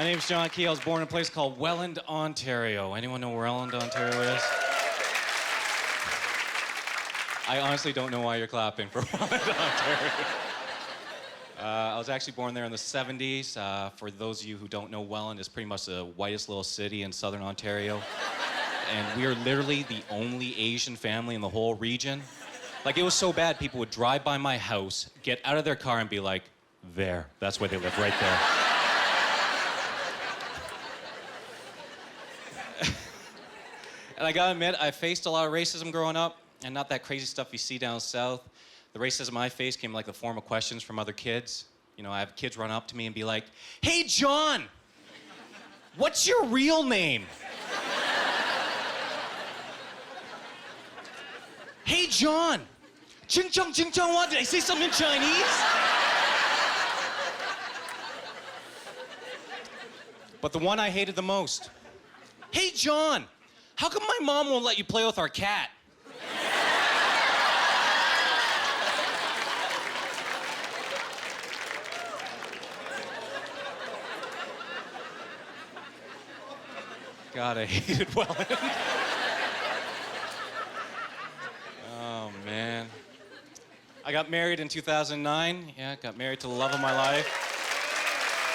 My name's John Key. I was born in a place called Welland, Ontario. Anyone know where Welland, Ontario is? I honestly don't know why you're clapping for Welland, Ontario. I was actually born there in the 70s. For those of you who don't know, Welland is pretty much the whitest little city in southern Ontario. And we are literally the only Asian family in the whole region. Like, it was so bad, people would drive by my house, get out of their car and be like, there, that's where they live, right there. And I gotta admit, I faced a lot of racism growing up, and not that crazy stuff you see down south. The racism I faced came in like the form of questions from other kids. You know, I have kids run up to me and be like, "Hey, John, what's your real name?" "Hey, John, ching chong, what? Did I say something in Chinese?" But the one I hated the most, "Hey, John, how come my mom won't let you play with our cat?" God, I hated Welland. Oh, man. I got married in 2009. Yeah, got married to the love of my life.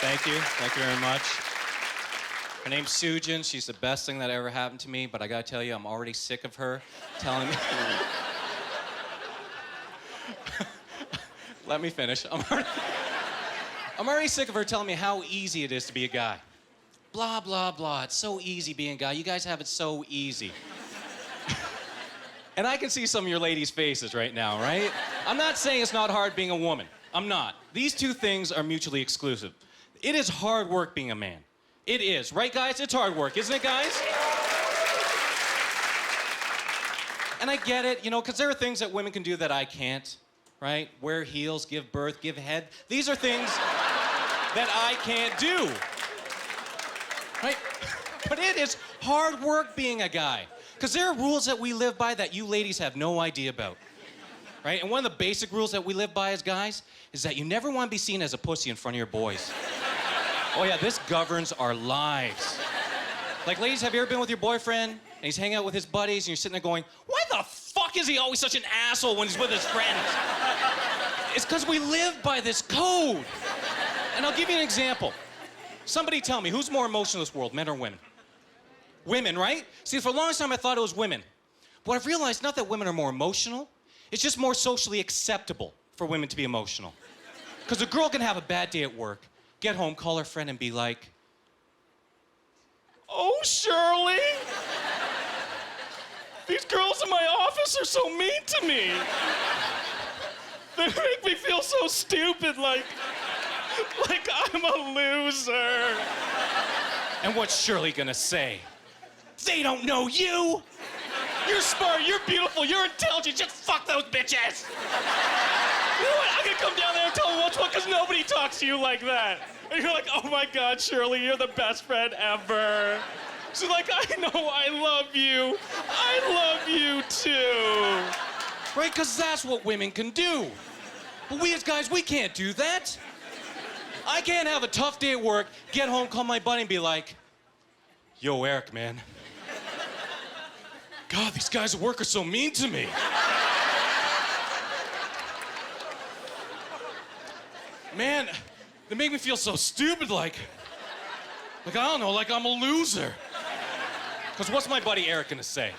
Thank you. Thank you very much. Her name's Sujin. She's the best thing that ever happened to me, but I gotta tell you, I'm already sick of her telling me... Let me finish. I'm already sick of her telling me how easy it is to be a guy. Blah, blah, blah. It's so easy being a guy. You guys have it so easy. And I can see some of your ladies' faces right now, right? I'm not saying it's not hard being a woman. I'm not. These two things are mutually exclusive. It is hard work being a man. It is. Right, guys? It's hard work, isn't it, guys? And I get it, you know, because there are things that women can do that I can't, right? Wear heels, give birth, give head. These are things that I can't do. Right? But it is hard work being a guy. Because there are rules that we live by that you ladies have no idea about. Right? And one of the basic rules that we live by as guys is that you never want to be seen as a pussy in front of your boys. Oh yeah, this governs our lives. Like, ladies, have you ever been with your boyfriend and he's hanging out with his buddies and you're sitting there going, why the fuck is he always such an asshole when he's with his friends? It's because we live by this code. And I'll give you an example. Somebody tell me, who's more emotional in this world, men or women? Women, right? See, for the longest time, I thought it was women. But I've realized not that women are more emotional, it's just more socially acceptable for women to be emotional. Because a girl can have a bad day at work, get home, call her friend, and be like, "Oh, Shirley, these girls in my office are so mean to me. They make me feel so stupid, like I'm a loser." And what's Shirley gonna say? "They don't know you. You're smart, you're beautiful, you're intelligent, just fuck those bitches." You know what? I'm gonna come down there and tell them what's what, because nobody talks to you like that. And you're like, "Oh my God, Shirley, you're the best friend ever." She's like, "I know, I love you. I love you too." Right? Because that's what women can do. But we as guys, we can't do that. I can't have a tough day at work, get home, call my buddy and be like, "Yo, Eric, man. God, these guys at work are so mean to me. Man, they make me feel so stupid, like I don't know, like I'm a loser." Because what's my buddy Eric gonna say?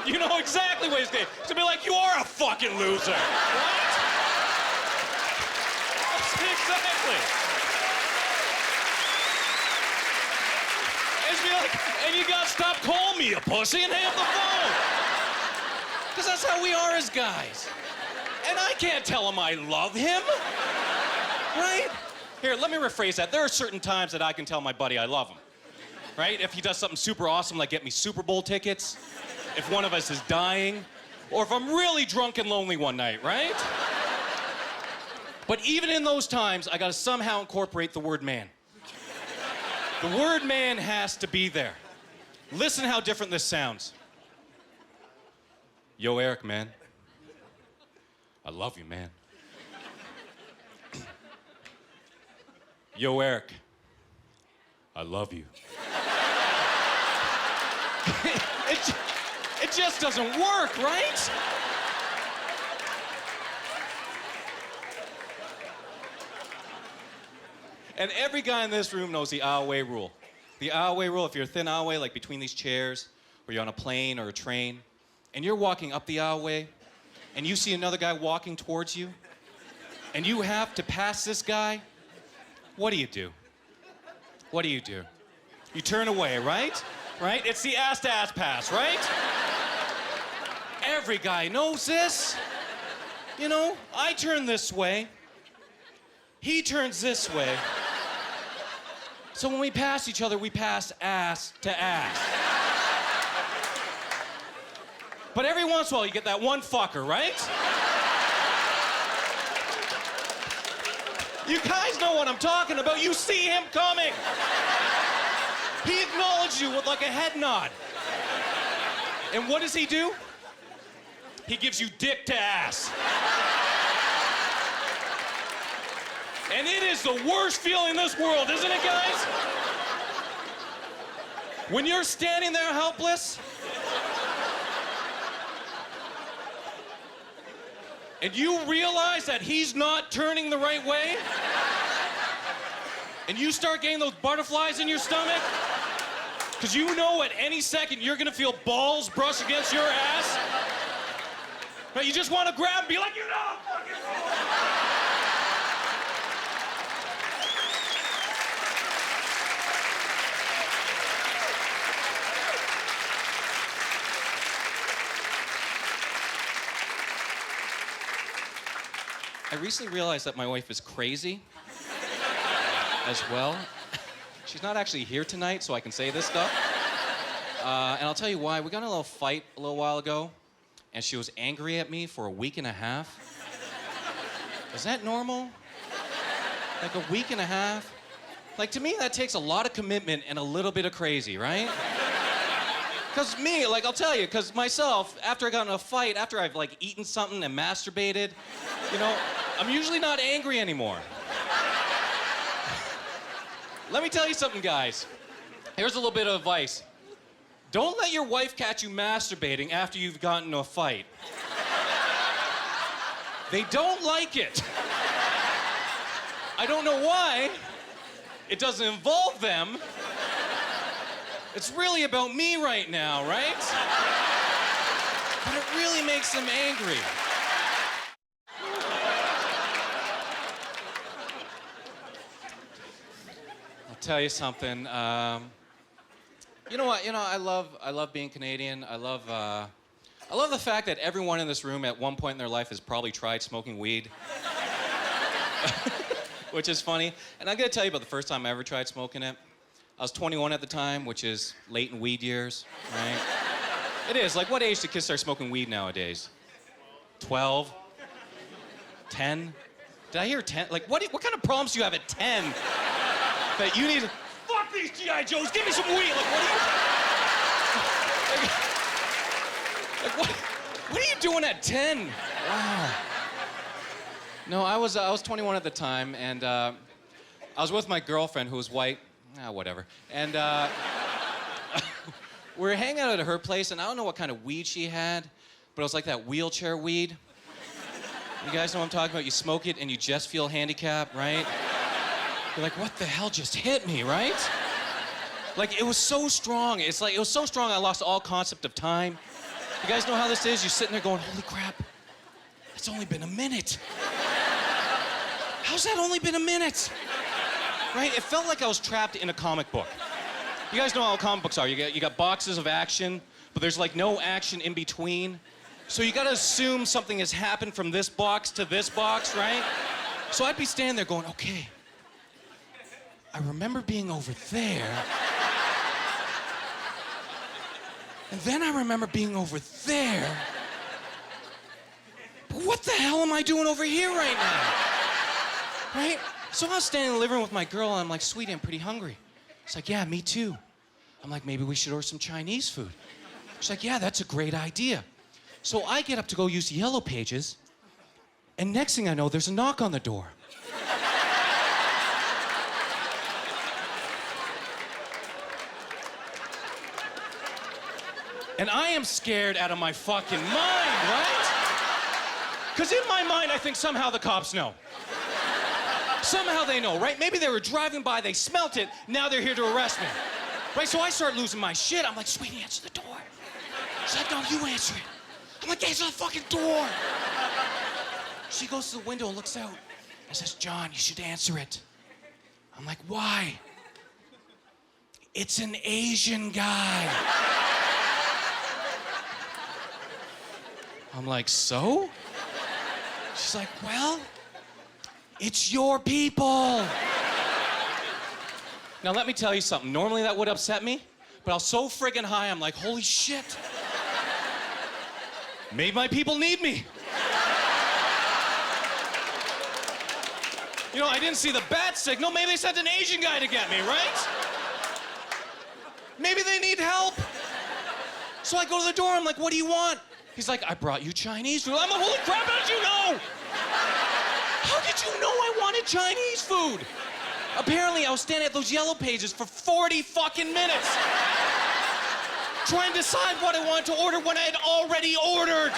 You know exactly what he's gonna say. He's gonna be like, "You are a fucking loser." Right? Exactly. And be like, "And you gotta stop calling me a pussy and hang up the phone." Because that's how we are as guys. And I can't tell him I love him. Right? Here, let me rephrase that. There are certain times that I can tell my buddy I love him. Right? If he does something super awesome, like get me Super Bowl tickets, if one of us is dying, or if I'm really drunk and lonely one night, right? But even in those times, I gotta somehow incorporate the word man. The word man has to be there. Listen how different this sounds. "Yo, Eric, man. I love you, man. Yo, Eric, I love you. it just doesn't work, right? And every guy in this room knows the aisleway rule. The aisleway rule, if you're a thin aisleway, like between these chairs, or you're on a plane or a train, and you're walking up the aisleway, and you see another guy walking towards you, and you have to pass this guy, what do you do? What do you do? You turn away, right? Right? It's the ass-to-ass pass, right? Every guy knows this. You know, I turn this way. He turns this way. So when we pass each other, we pass ass to ass. But every once in a while, you get that one fucker, right? You guys know what I'm talking about. You see him coming. He acknowledges you with like a head nod. And what does he do? He gives you dick to ass. And it is the worst feeling in this world, isn't it, guys? When you're standing there helpless, and you realize that he's not turning the right way, and you start getting those butterflies in your stomach, because you know at any second you're gonna feel balls brush against your ass, but you just want to grab and be like, you know, fucking... I recently realized that my wife is crazy as well. She's not actually here tonight, so I can say this stuff. And I'll tell you why. We got in a little fight a little while ago, and she was angry at me for a week and a half. Is that normal? Like a week and a half? Like, to me, that takes a lot of commitment and a little bit of crazy, right? Because me, like, I'll tell you, because myself, after I got in a fight, after I've, like, eaten something and masturbated, you know, I'm usually not angry anymore. Let me tell you something, guys. Here's a little bit of advice. Don't let your wife catch you masturbating after you've gotten into a fight. They don't like it. I don't know why. It doesn't involve them. It's really about me right now, right? But it really makes them angry. I'll tell you something. You know what? You know, I love being Canadian. I love the fact that everyone in this room at one point in their life has probably tried smoking weed. Which is funny. And I'm gonna tell you about the first time I ever tried smoking it. I was 21 at the time, which is late in weed years, right? It is. Like, what age do kids start smoking weed nowadays? 12? 10? Did I hear 10? Like, what kind of problems do you have at 10 that you need to... Fuck these G.I. Joes, give me some weed! Like, what are you... what are you doing at 10? Wow. No, I was 21 at the time, and I was with my girlfriend, who was white. Whatever. And we were hanging out at her place, and I don't know what kind of weed she had, but it was like that wheelchair weed. You guys know what I'm talking about? You smoke it, and you just feel handicapped, right? You're like, what the hell just hit me, right? Like, it was so strong. It's like, it was so strong, I lost all concept of time. You guys know how this is? You're sitting there going, holy crap, it's only been a minute. How's that only been a minute? Right? It felt like I was trapped in a comic book. You guys know how comic books are. You got boxes of action, but there's like no action in between. So you gotta assume something has happened from this box to this box, right? So I'd be standing there going, okay, I remember being over there. And then I remember being over there. But what the hell am I doing over here right now? Right? So I was standing in the living room with my girl, and I'm like, sweetie, I'm pretty hungry. She's like, yeah, me too. I'm like, maybe we should order some Chinese food. She's like, yeah, that's a great idea. So I get up to go use the Yellow Pages, and next thing I know, there's a knock on the door. And I am scared out of my fucking mind, right? Because in my mind, I think somehow the cops know. Somehow they know, right? Maybe they were driving by, they smelt it, now they're here to arrest me. Right, so I start losing my shit. I'm like, sweetie, answer the door. She's like, no, you answer it. I'm like, answer the fucking door. She goes to the window and looks out and says, John, you should answer it. I'm like, why? It's an Asian guy. I'm like, so? She's like, well, it's your people. Now, let me tell you something. Normally that would upset me, but I was so friggin' high, I'm like, holy shit. Maybe my people need me. You know, I didn't see the bat signal. Maybe they sent an Asian guy to get me, right? Maybe they need help. So I go to the door, I'm like, what do you want? He's like, I brought you Chinese food. I'm like, holy crap, how did you know? How did you know I wanted Chinese food? Apparently, I was standing at those yellow pages for 40 fucking minutes trying to decide what I wanted to order when I had already ordered.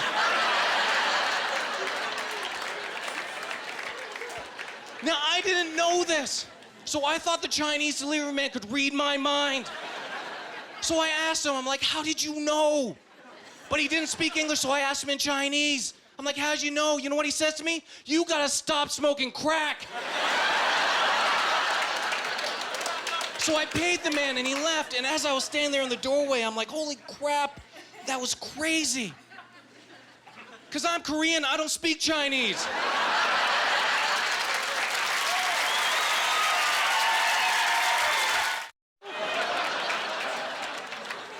Now, I didn't know this, so I thought the Chinese delivery man could read my mind. So I asked him, I'm like, how did you know? But he didn't speak English, so I asked him in Chinese. I'm like, how'd you know? You know what he says to me? You gotta stop smoking crack. So I paid the man and he left, and as I was standing there in the doorway, I'm like, holy crap, that was crazy. Because I'm Korean, I don't speak Chinese.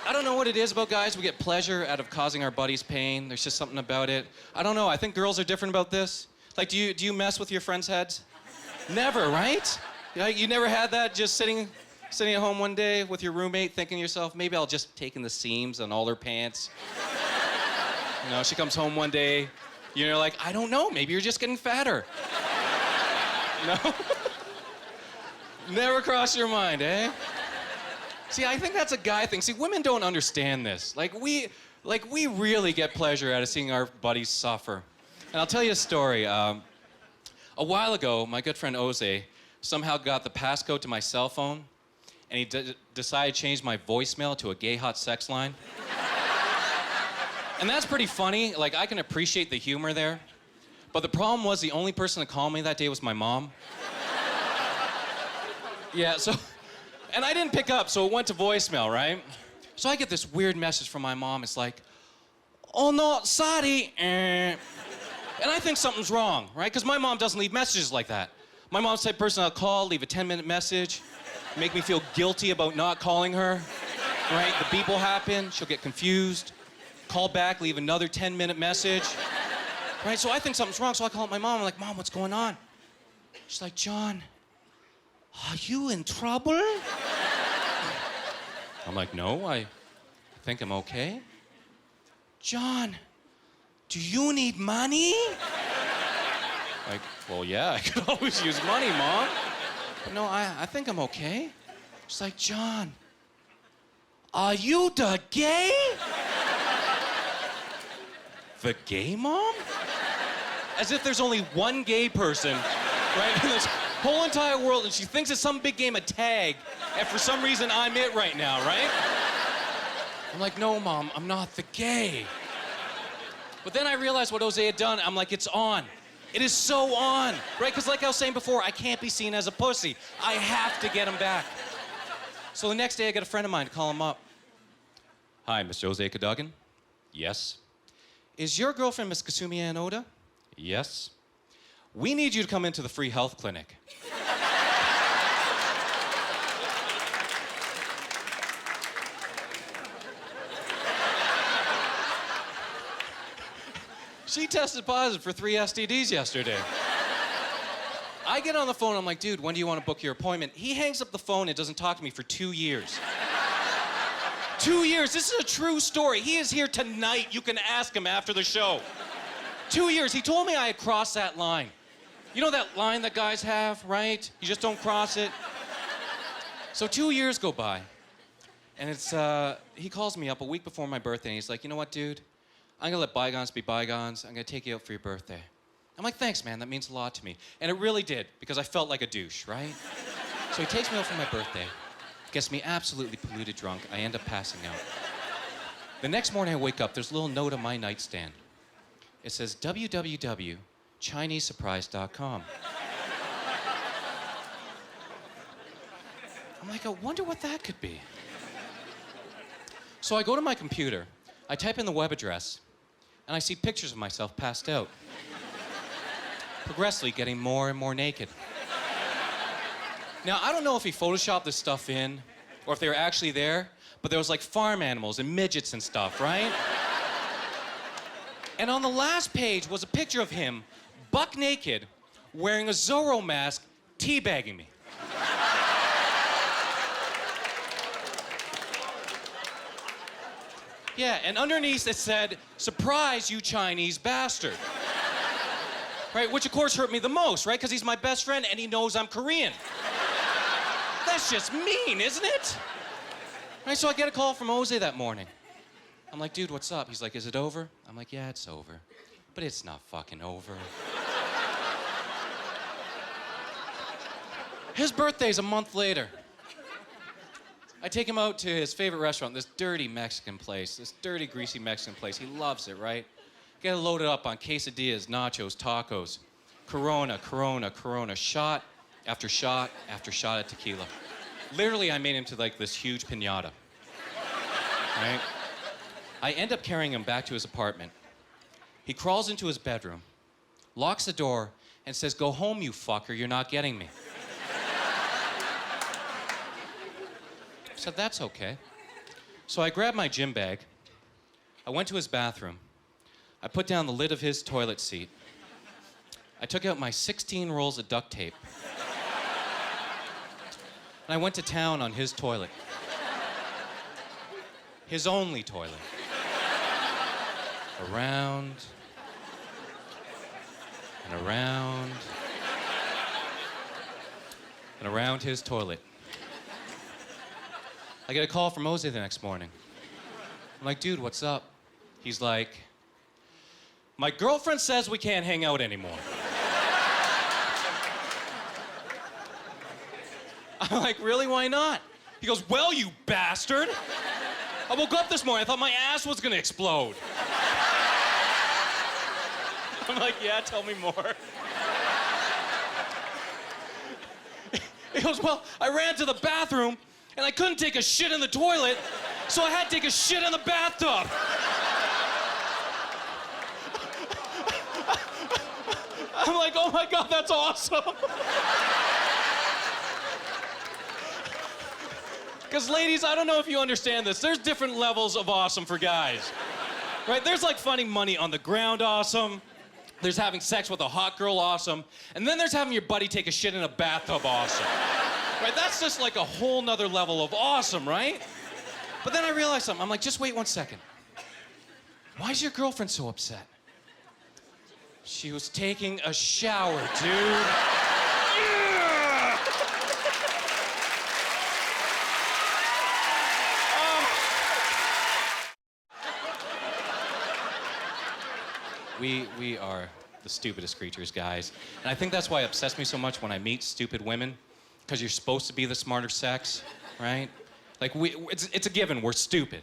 I don't know what it is about guys. We get pleasure out of causing our buddies pain. There's just something about it. I don't know. I think girls are different about this. Like, do you mess with your friends' heads? Never, right? You never had that just sitting at home one day with your roommate thinking to yourself, maybe I'll just take in the seams on all their pants. You know, she comes home one day, you're like, I don't know, maybe you're just getting fatter. No? Never crossed your mind, eh? See, I think that's a guy thing. See, women don't understand this. Like we really get pleasure out of seeing our buddies suffer. And I'll tell you a story. A while ago, my good friend Oze somehow got the passcode to my cell phone, and he decided to change my voicemail to a gay hot sex line. And that's pretty funny. Like, I can appreciate the humor there. But the problem was the only person to call me that day was my mom. Yeah, so... And I didn't pick up, so it went to voicemail, right? So I get this weird message from my mom. It's like, oh no, sorry. And I think something's wrong, right? Because my mom doesn't leave messages like that. My mom's the type of person I'll call, leave a 10-minute message, make me feel guilty about not calling her, right? The beep will happen, she'll get confused, call back, leave another 10-minute message, right? So I think something's wrong, so I call up my mom. I'm like, Mom, what's going on? She's like, John, are you in trouble? I'm like, no, I think I'm okay. John, do you need money? Like, well, yeah, I could always use money, Mom. But no, I think I'm okay. She's like, John, are you the gay? The gay, Mom? As if there's only one gay person, right? In this whole entire world, and she thinks it's some big game of tag, and for some reason I'm it right now, right? I'm like, no, Mom, I'm not the gay. But then I realized what Jose had done. I'm like, it's on. It is so on, right? Because like I was saying before, I can't be seen as a pussy. I have to get him back. So the next day, I get a friend of mine to call him up. Hi, Mr. Jose Cadogan? Yes. Is your girlfriend Miss Kasumi Anoda? Yes. We need you to come into the free health clinic. She tested positive for 3 STDs yesterday. I get on the phone, I'm like, dude, when do you want to book your appointment? He hangs up the phone and doesn't talk to me for 2 years. 2 years, this is a true story. He is here tonight. You can ask him after the show. 2 years, he told me I had crossed that line. You know that line that guys have, right? You just don't cross it. So 2 years go by. And he calls me up a week before my birthday, and he's like, you know what, dude? I'm gonna let bygones be bygones. I'm gonna take you out for your birthday. I'm like, thanks, man, that means a lot to me. And it really did, because I felt like a douche, right? So he takes me out for my birthday, gets me absolutely polluted drunk. I end up passing out. The next morning I wake up, there's a little note on my nightstand. It says, www.ChineseSurprise.com. I'm like, I wonder what that could be. So I go to my computer, I type in the web address, and I see pictures of myself passed out. Progressively getting more and more naked. Now, I don't know if he photoshopped this stuff in, or if they were actually there, but there was like farm animals and midgets and stuff, right? And on the last page was a picture of him, buck naked, wearing a Zorro mask, teabagging me. Yeah, and underneath it said, surprise, you Chinese bastard. Right, which of course hurt me the most, right? Because he's my best friend and he knows I'm Korean. That's just mean, isn't it? Right, so I get a call from Jose that morning. I'm like, dude, what's up? He's like, is it over? I'm like, yeah, it's over. But it's not fucking over. His birthday's a month later. I take him out to his favorite restaurant, this dirty Mexican place, this dirty, greasy Mexican place. He loves it, right? Get it loaded up on quesadillas, nachos, tacos, Corona, Corona, Corona, shot after shot after shot of tequila. Literally, I made him to like this huge piñata, right? I end up carrying him back to his apartment. He crawls into his bedroom, locks the door, and says, go home, you fucker, you're not getting me. I said, that's okay. So I grabbed my gym bag, I went to his bathroom, I put down the lid of his toilet seat, I took out my 16 rolls of duct tape, and I went to town on his toilet. His only toilet. Around, and around, and around his toilet. I get a call from Jose the next morning. I'm like, dude, what's up? He's like, my girlfriend says we can't hang out anymore. I'm like, really, why not? He goes, well, you bastard. I woke up this morning, I thought my ass was gonna explode. I'm like, yeah, tell me more. He goes, well, I ran to the bathroom and I couldn't take a shit in the toilet, so I had to take a shit in the bathtub. I'm like, oh my God, that's awesome. Because ladies, I don't know if you understand this, there's different levels of awesome for guys, right? There's like finding money on the ground awesome, there's having sex with a hot girl awesome, and then there's having your buddy take a shit in a bathtub awesome. Right, that's just like a whole nother level of awesome, right? But then I realized something, I'm like, just wait one second. Why is your girlfriend so upset? She was taking a shower, dude. Yeah! We are the stupidest creatures, guys. And I think that's why it obsesses me so much when I meet stupid women, because you're supposed to be the smarter sex, right? Like, it's a given, we're stupid.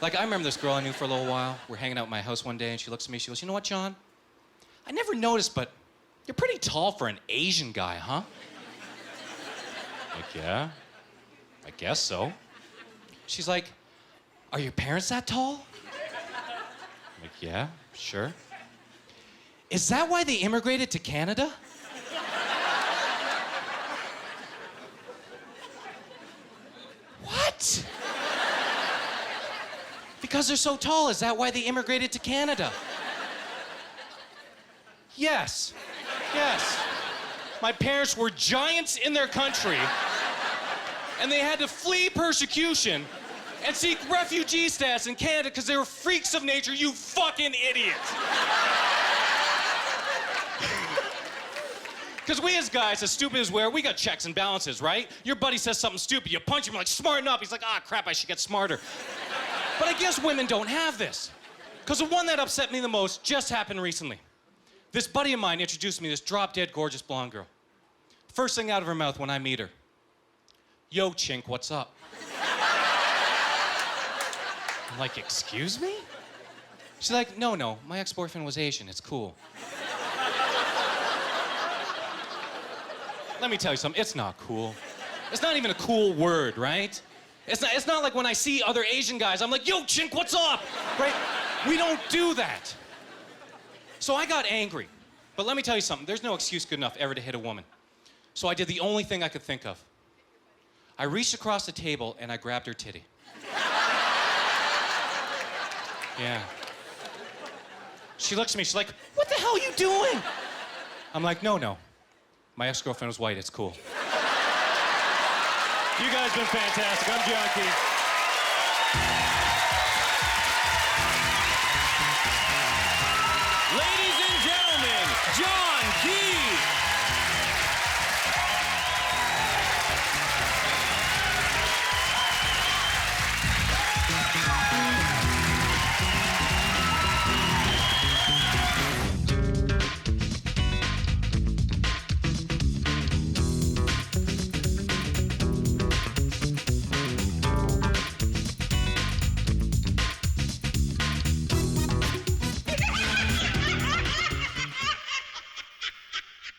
Like, I remember this girl I knew for a little while. We're hanging out at my house one day, and she looks at me, she goes, you know what, John? I never noticed, but you're pretty tall for an Asian guy, huh? Like, yeah, I guess so. She's like, are your parents that tall? I'm like, yeah, sure. Is that why they immigrated to Canada? What? Because they're so tall, is that why they immigrated to Canada? Yes. Yes. My parents were giants in their country, and they had to flee persecution and seek refugee status in Canada because they were freaks of nature, you fucking idiots. Because we as guys, as stupid as we are, we got checks and balances, right? Your buddy says something stupid, you punch him, like, smarten up. He's like, ah, crap, I should get smarter. But I guess women don't have this. Because the one that upset me the most just happened recently. This buddy of mine introduced me to this drop-dead gorgeous blonde girl. First thing out of her mouth when I meet her, yo, chink, what's up? I'm like, excuse me? She's like, no, my ex-boyfriend was Asian, it's cool. Let me tell you something, it's not cool. It's not even a cool word, right? It's not like when I see other Asian guys, I'm like, yo, chink, what's up? Right? We don't do that. So I got angry. But let me tell you something, there's no excuse good enough ever to hit a woman. So I did the only thing I could think of. I reached across the table and I grabbed her titty. Yeah. She looks at me, she's like, what the hell are you doing? I'm like, no. My ex-girlfriend was white, it's cool. You guys been fantastic. I'm Junkie. Ladies and gentlemen, John